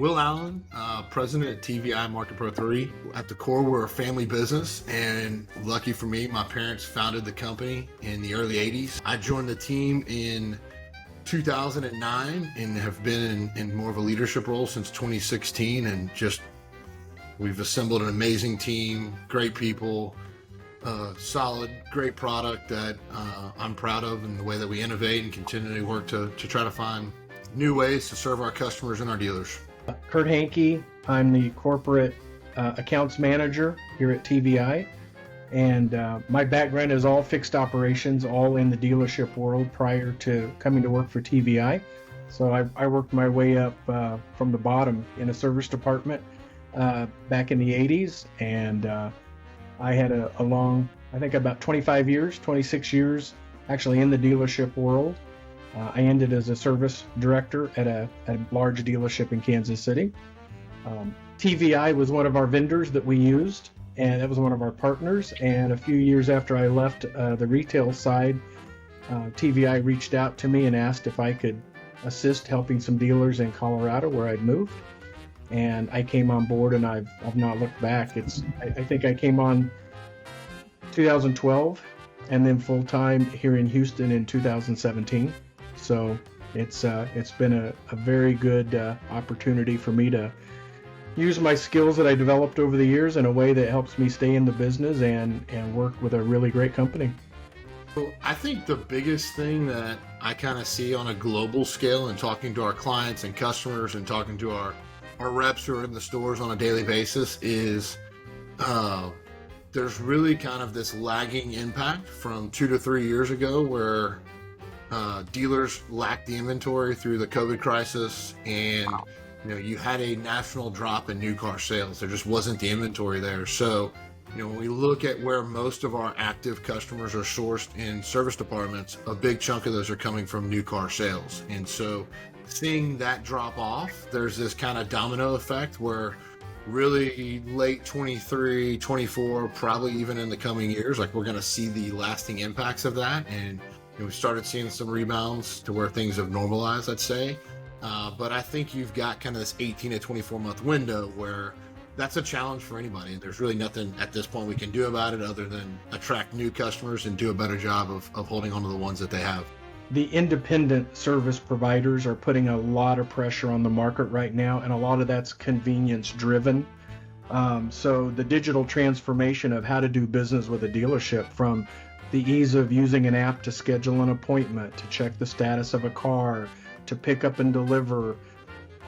Will Allen, president at TVI MarketPro3. At the core, we're a family business, and lucky for me, my parents founded the company in the early 80s. I joined the team in 2009 and have been in more of a leadership role since 2016, and we've assembled an amazing team, great people, solid, great product that I'm proud of, and the way that we innovate and continually work to try to find new ways to serve our customers and our dealers. Kurt Hankey, I'm the corporate accounts manager here at TVI, and my background is all fixed operations, all in the dealership world prior to coming to work for TVI. So I worked my way up from the bottom in a service department back in the 80s, and I had a long, I think about 25 years, 26 years actually in the dealership world. I ended as a service director at a large dealership in Kansas City. TVI was one of our vendors that we used, and that was one of our partners. And a few years after I left the retail side, TVI reached out to me and asked if I could assist helping some dealers in Colorado where I'd moved. And I came on board, and I've not looked back. I think I came on 2012, and then full time here in Houston in 2017. So it's been a very good opportunity for me to use my skills that I developed over the years in a way that helps me stay in the business and work with a really great company. So I think the biggest thing that I kind of see on a global scale, and talking to our clients and customers and talking to our reps who are in the stores on a daily basis, is there's really kind of this lagging impact from 2 to 3 years ago where dealers lacked the inventory through the COVID crisis, and you had a national drop in new car sales. There just wasn't the inventory there. So when we look at where most of our active customers are sourced in service departments, a big chunk of those are coming from new car sales. And so seeing that drop off, there's this kind of domino effect where really late 23, 24, probably even in the coming years, like we're going to see the lasting impacts of that. And we started seeing some rebounds to where things have normalized, I'd say. But I think you've got kind of this 18 to 24 month window where that's a challenge for anybody. And there's really nothing at this point we can do about it other than attract new customers and do a better job of holding on to the ones that they have. The independent service providers are putting a lot of pressure on the market right now, and a lot of that's convenience driven. So the digital transformation of how to do business with a dealership, from the ease of using an app to schedule an appointment, to check the status of a car, to pick up and deliver,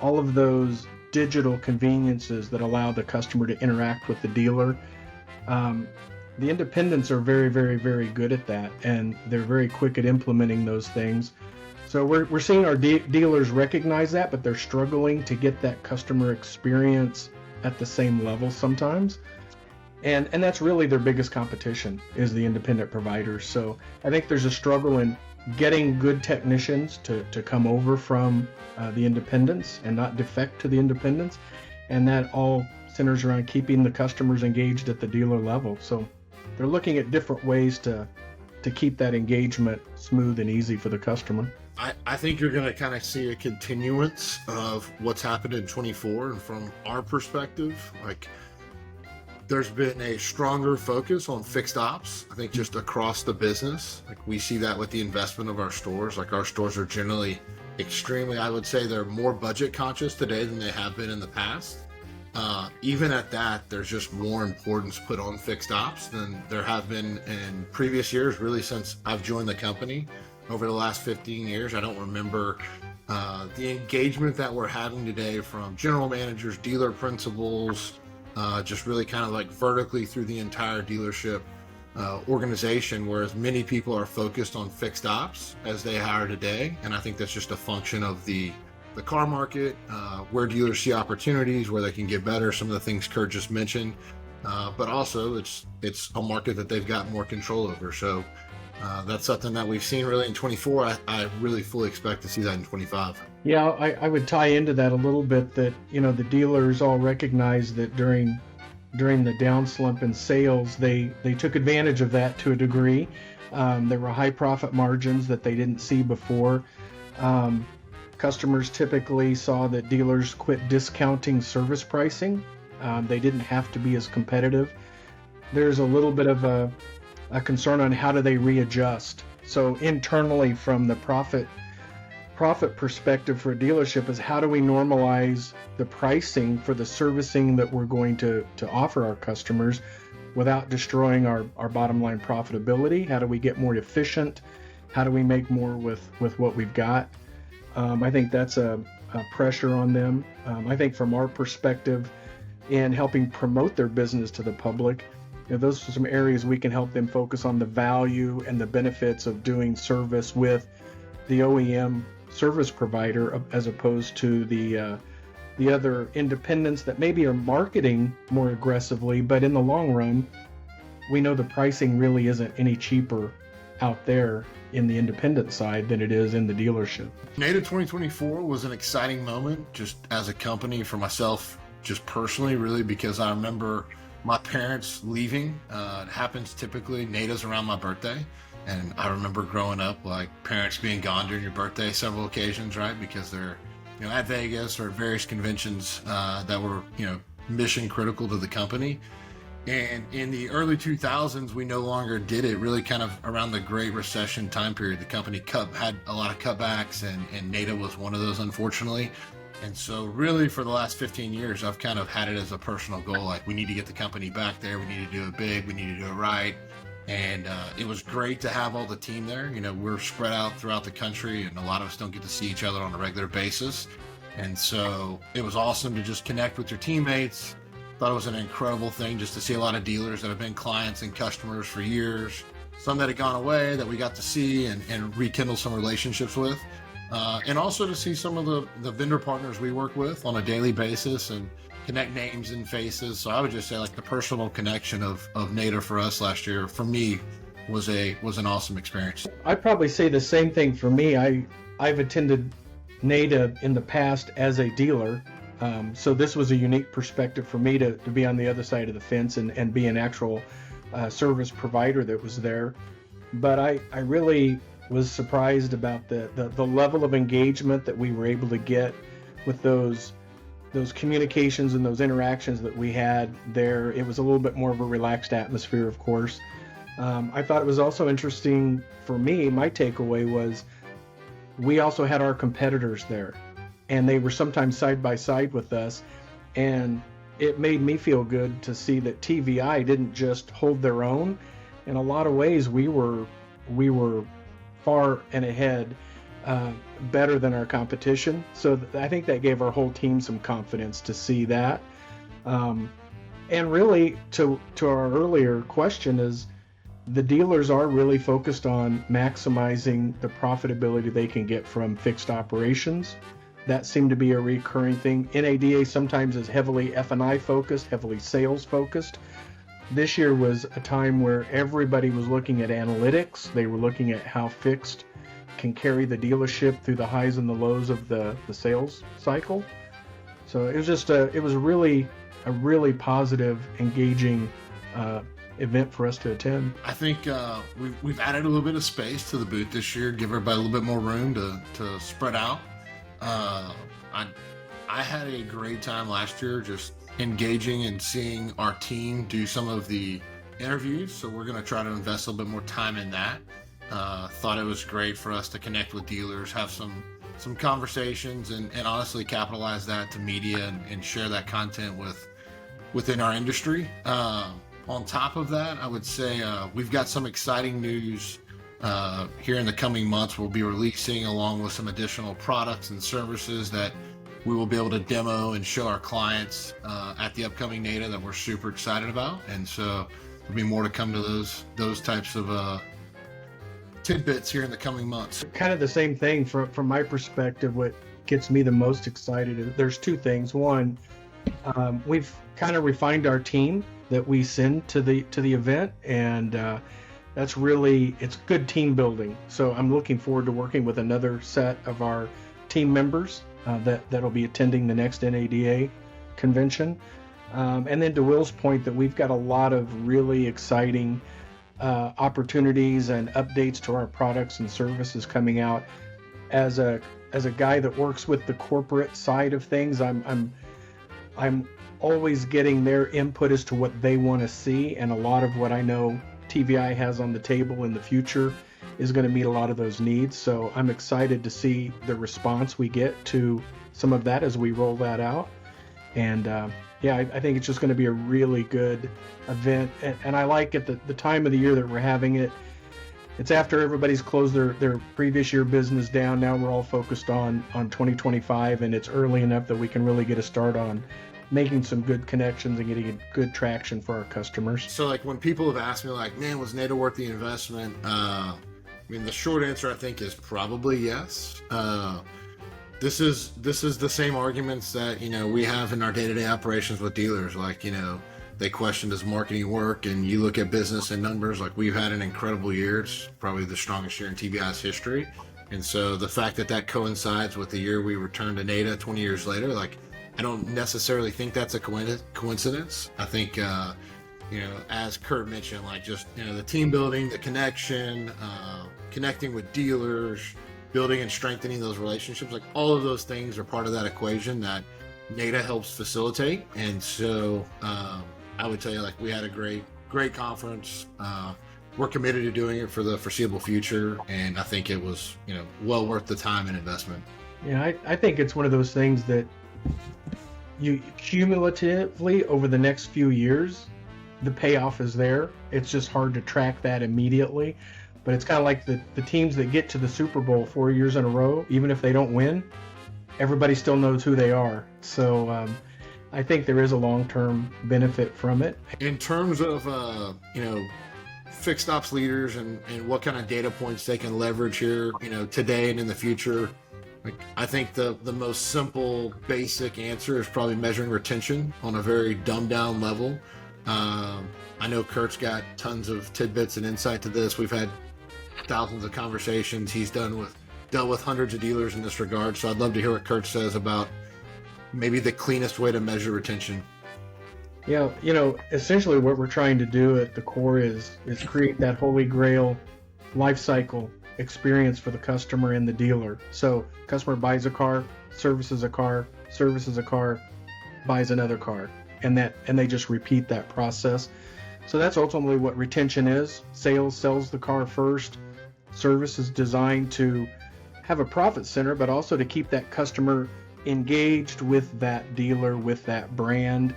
all of those digital conveniences that allow the customer to interact with the dealer. The independents are very, very, very good at that, and they're very quick at implementing those things. So we're seeing our dealers recognize that, but they're struggling to get that customer experience at the same level sometimes. And that's really their biggest competition, is the independent providers. So I think there's a struggle in getting good technicians to come over from the independents and not defect to the independents. And that all centers around keeping the customers engaged at the dealer level. So they're looking at different ways to keep that engagement smooth and easy for the customer. I think you're going to kind of see a continuance of what's happened in 24. And from our perspective, like, there's been a stronger focus on fixed ops, I think, just across the business. Like, we see that with the investment of our stores. Like, our stores are generally extremely, I would say they're more budget conscious today than they have been in the past. Even at that, there's just more importance put on fixed ops than there have been in previous years, really since I've joined the company over the last 15 years. I don't remember the engagement that we're having today from general managers, dealer principals, just really kind of like vertically through the entire dealership organization, whereas many people are focused on fixed ops as they are today. And I think that's just a function of the car market, where dealers see opportunities, where they can get better, some of the things Kurt just mentioned, but also it's a market that they've got more control over. So that's something that we've seen really in 24. I really fully expect to see that in 25. Yeah, I would tie into that a little bit, that the dealers all recognize that during the down slump in sales, they took advantage of that to a degree. There were high profit margins that they didn't see before. Customers typically saw that dealers quit discounting service pricing. They didn't have to be as competitive. There's a little bit of a concern on how do they readjust. So internally, from the profit perspective for a dealership, is how do we normalize the pricing for the servicing that we're going to offer our customers without destroying our bottom line profitability? How do we get more efficient? How do we make more with what we've got? I think that's a pressure on them. I think from our perspective in helping promote their business to the public, those are some areas we can help them focus on the value and the benefits of doing service with the OEM service provider as opposed to the other independents that maybe are marketing more aggressively, but in the long run, we know the pricing really isn't any cheaper out there in the independent side than it is in the dealership. NADA 2024 was an exciting moment just as a company for myself, just personally, really, because I remember my parents leaving. It happens typically, NADA's around my birthday. And I remember growing up, like parents being gone during your birthday several occasions, right? Because they're, at Vegas or at various conventions that were, mission critical to the company. And in the early 2000s, we no longer did it, really kind of around the Great Recession time period. The company had a lot of cutbacks, and NADA was one of those, unfortunately. And so really for the last 15 years, I've kind of had it as a personal goal. Like, we need to get the company back there. We need to do it big. We need to do it right. And it was great to have all the team there. We're spread out throughout the country, and a lot of us don't get to see each other on a regular basis. And so it was awesome to just connect with your teammates. Thought it was an incredible thing just to see a lot of dealers that have been clients and customers for years, some that had gone away that we got to see and rekindle some relationships with. And also to see some of the vendor partners we work with on a daily basis and connect names and faces. So I would just say, like, the personal connection of NADA for us last year, for me, was an awesome experience. I'd probably say the same thing for me. I've attended NADA in the past as a dealer. So this was a unique perspective for me to be on the other side of the fence and be an actual service provider that was there. But I really was surprised about the level of engagement that we were able to get with those communications and those interactions that we had there. It was a little bit more of a relaxed atmosphere, of course. I thought it was also interesting for me, my takeaway was we also had our competitors there, and they were sometimes side by side with us, and it made me feel good to see that TVI didn't just hold their own. In a lot of ways, we were far and ahead, better than our competition. So I think that gave our whole team some confidence to see that. And really, to our earlier question, is the dealers are really focused on maximizing the profitability they can get from fixed operations. That seemed to be a recurring thing. NADA sometimes is heavily F&I focused, heavily sales focused. This year was a time where everybody was looking at analytics. They were looking at how fixed can carry the dealership through the highs and the lows of the sales cycle. So it was just it was really a really positive, engaging event for us to attend. I think we've added a little bit of space to the booth this year, give everybody a little bit more room to spread out. I had a great time last year just engaging and seeing our team do some of the interviews, so we're going to try to invest a little bit more time in that. Thought it was great for us to connect with dealers, have some conversations, and honestly capitalize that to media and share that content within our industry. On top of that, I would say we've got some exciting news here in the coming months. We'll be releasing, along with some additional products and services that we will be able to demo and show our clients at the upcoming NADA that we're super excited about. And so there'll be more to come to those types of tidbits here in the coming months. Kind of the same thing from my perspective. What gets me the most excited is there's two things. One, we've kind of refined our team that we send to the event, and that's really, it's good team building. So I'm looking forward to working with another set of our team members that'll be attending the next NADA convention. And then to Will's point, that we've got a lot of really exciting opportunities and updates to our products and services coming out as a as a guy that works with the corporate side of things, I'm always getting their input as to what they want to see, and a lot of what I know TVI has on the table in the future is going to meet a lot of those needs. So I'm excited to see the response we get to some of that as we roll that out. And yeah, I think it's just going to be a really good event. And I like it, the time of the year that we're having it. It's after everybody's closed their previous year business down. Now we're all focused on 2025, and it's early enough that we can really get a start on making some good connections and getting good traction for our customers. So like when people have asked me like, man, was NATO worth the investment? I mean, the short answer I think is probably yes. This is the same arguments that, you know, we have in our day-to-day operations with dealers. Like, you know, they question, does marketing work? And you look at business and numbers, like we've had an incredible year. It's probably the strongest year in TVI's history. And so the fact that that coincides with the year we returned to NADA 20 years later, like I don't necessarily think that's a coincidence. I think, you know, as Kurt mentioned, like just, you know, the team building, the connection, connecting with dealers, building and strengthening those relationships, like all of those things are part of that equation that NADA helps facilitate. And so I would tell you, like, we had a great conference. We're committed to doing it for the foreseeable future, and I think it was, you know, well worth the time and investment. Yeah, I think it's one of those things that you cumulatively over the next few years, the payoff is there. It's just hard to track that immediately. But it's kind of like the teams that get to the Super Bowl 4 years in a row, even if they don't win, everybody still knows who they are. So I think there is a long-term benefit from it. In terms of, you know, fixed ops leaders and what kind of data points they can leverage here, you know, today and in the future, like I think the most simple, basic answer is probably measuring retention on a very dumbed-down level. I know Kurt's got tons of tidbits and insight to this. We've had thousands of conversations. He's dealt with hundreds of dealers in this regard. So I'd love to hear what Kurt says about maybe the cleanest way to measure retention. Yeah, you know, essentially what we're trying to do at the core is create that holy grail life cycle experience for the customer and the dealer. So customer buys a car, services a car, buys another car, and they just repeat that process. So that's ultimately what retention is. Sales sells the car first. Service is designed to have a profit center, but also to keep that customer engaged with that dealer, with that brand.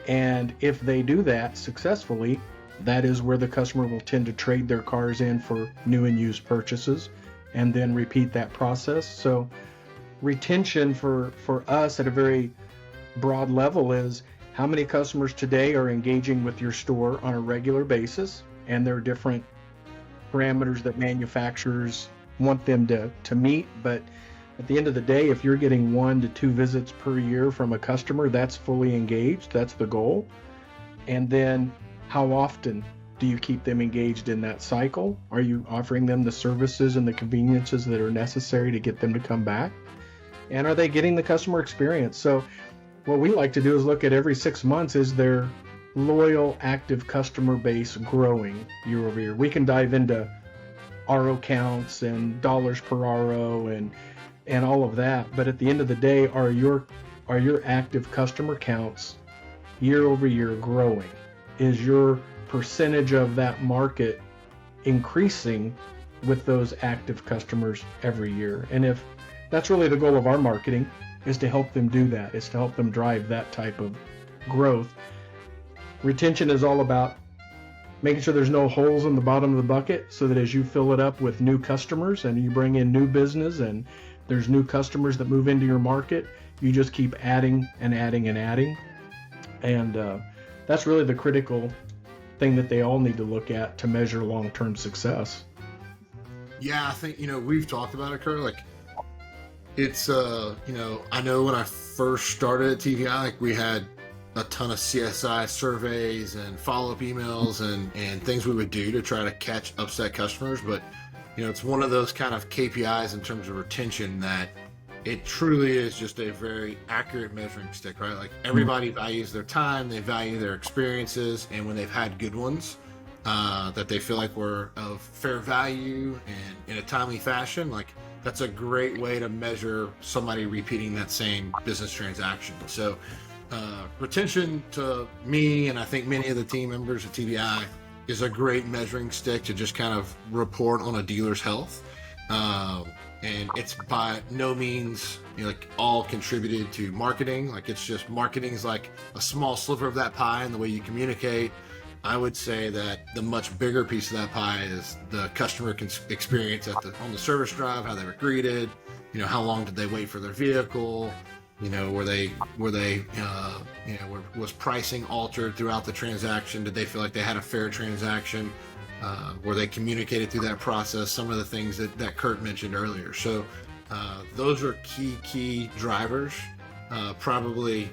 And if they do that successfully, that is where the customer will tend to trade their cars in for new and used purchases and then repeat that process. So retention for us at a very broad level is how many customers today are engaging with your store on a regular basis, and there are different parameters that manufacturers want them to meet. But at the end of the day, if you're getting 1 to 2 visits per year from a customer, that's fully engaged. That's the goal. And then how often do you keep them engaged in that cycle? Are you offering them the services and the conveniences that are necessary to get them to come back? And are they getting the customer experience? So what we like to do is look at every 6 months, is their loyal, active customer base growing year over year? We can dive into RO counts and dollars per RO and all of that, but at the end of the day, are your active customer counts year over year growing? Is your percentage of that market increasing with those active customers every year? And if that's really the goal of our marketing, is to help them do that, is to help them drive that type of growth. Retention is all about making sure there's no holes in the bottom of the bucket, so that as you fill it up with new customers and you bring in new business and there's new customers that move into your market, you just keep adding and adding and adding. And that's really the critical thing that they all need to look at to measure long-term success. Yeah, I think, you know, we've talked about it, Kurt. Like, it's, you know, I know when I first started at TVI, like we had a ton of CSI surveys and follow-up emails and things we would do to try to catch upset customers. But, you know, it's one of those kind of KPIs in terms of retention that it truly is just a very accurate measuring stick, right? Like everybody values their time, they value their experiences, and when they've had good ones, that they feel like were of fair value and in a timely fashion, like that's a great way to measure somebody repeating that same business transaction. So retention to me, and I think many of the team members at TVI, is a great measuring stick to just kind of report on a dealer's health. And it's by no means, like all contributed to marketing. Like it's just marketing's like a small sliver of that pie and the way you communicate. I would say that the much bigger piece of that pie is the customer experience on the service drive, how they were greeted, how long did they wait for their vehicle, was pricing altered throughout the transaction? Did they feel like they had a fair transaction? Were they communicated through that process? Some of the things that Kurt mentioned earlier. So those are key drivers, probably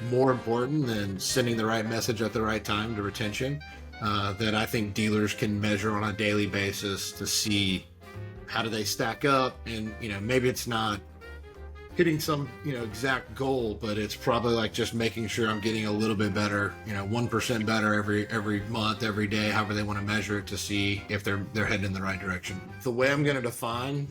more important than sending the right message at the right time to retention, that I think dealers can measure on a daily basis to see how do they stack up. And maybe it's not hitting some exact goal, but it's probably like just making sure I'm getting a little bit better, 1% better every month, every day, however they want to measure it, to see if they're heading in the right direction. The way I'm going to define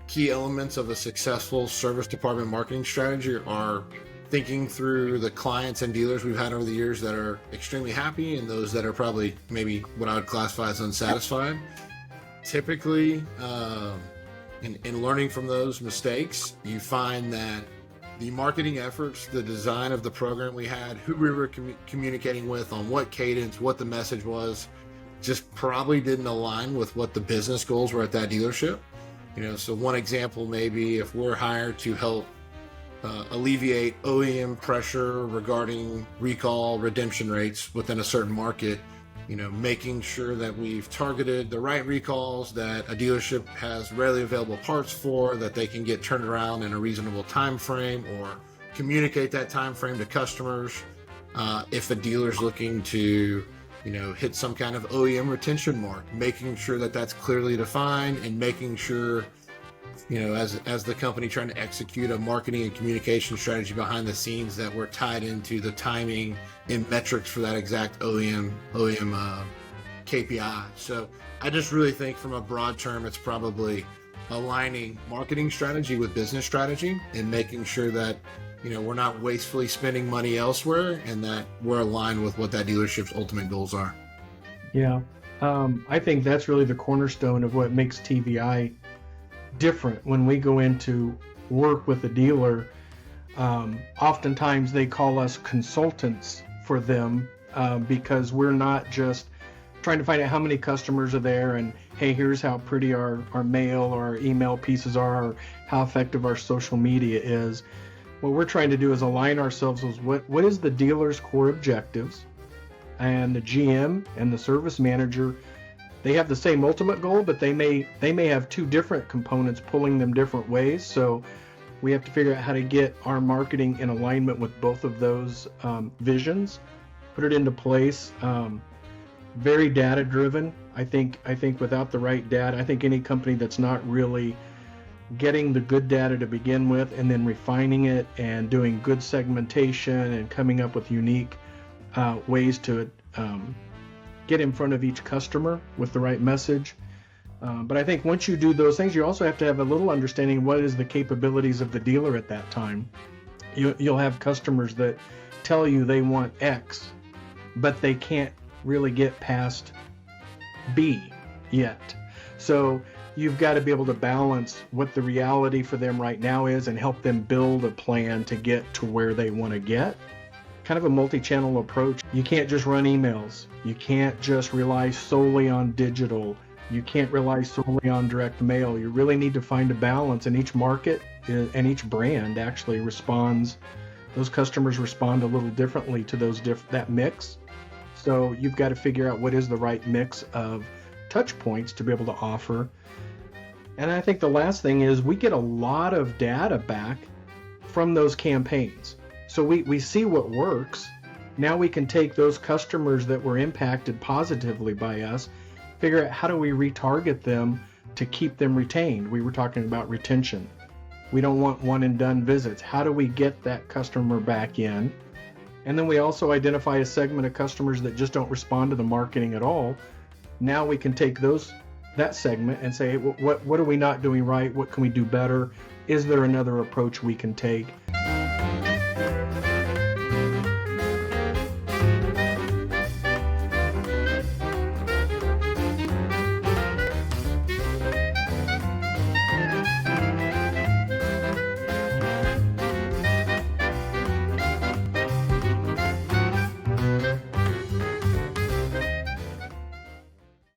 key elements of a successful service department marketing strategy are thinking through the clients and dealers we've had over the years that are extremely happy and those that are probably maybe what I would classify as unsatisfied. Typically, in learning from those mistakes, you find that the marketing efforts, the design of the program we had, who we were communicating with, on what cadence, what the message was, just probably didn't align with what the business goals were at that dealership. So one example, maybe if we're hired to help alleviate OEM pressure regarding recall redemption rates within a certain market, making sure that we've targeted the right recalls that a dealership has readily available parts for, that they can get turned around in a reasonable time frame, or communicate that time frame to customers. If a dealer's looking to hit some kind of OEM retention mark, making sure that that's clearly defined, and making sure as the company trying to execute a marketing and communication strategy behind the scenes, that we're tied into the timing and metrics for that exact OEM KPI. So I just really think from a broad term, it's probably aligning marketing strategy with business strategy and making sure that we're not wastefully spending money elsewhere, and that we're aligned with what that dealership's ultimate goals are. Yeah, I think that's really the cornerstone of what makes TVI different. When we go into work with a dealer, oftentimes they call us consultants for them, because we're not just trying to find out how many customers are there and, hey, here's how pretty our mail or our email pieces are, or how effective our social media is. What we're trying to do is align ourselves with what is the dealer's core objectives, and the GM and the service manager, they have the same ultimate goal, but they may have two different components pulling them different ways. So we have to figure out how to get our marketing in alignment with both of those visions, put it into place. Very data driven. I think without the right data, I think any company that's not really getting the good data to begin with and then refining it and doing good segmentation and coming up with unique ways to get in front of each customer with the right message. But I think once you do those things, you also have to have a little understanding of what is the capabilities of the dealer at that time. You'll have customers that tell you they want X, but they can't really get past B yet. So you've got to be able to balance what the reality for them right now is and help them build a plan to get to where they want to get. Kind of a multi-channel approach. You can't just run emails. You can't just rely solely on digital. You can't rely solely on direct mail. You really need to find a balance, and each market and each brand actually responds. Those customers respond a little differently to that mix. So you've got to figure out what is the right mix of touch points to be able to offer. And I think the last thing is we get a lot of data back from those campaigns. So we see what works. Now we can take those customers that were impacted positively by us, figure out how do we retarget them to keep them retained. We were talking about retention. We don't want one and done visits. How do we get that customer back in And then we also identify a segment of customers that just don't respond to the marketing at all. Now we can take that segment and say, what are we not doing right? What can we do better? Is there another approach we can take?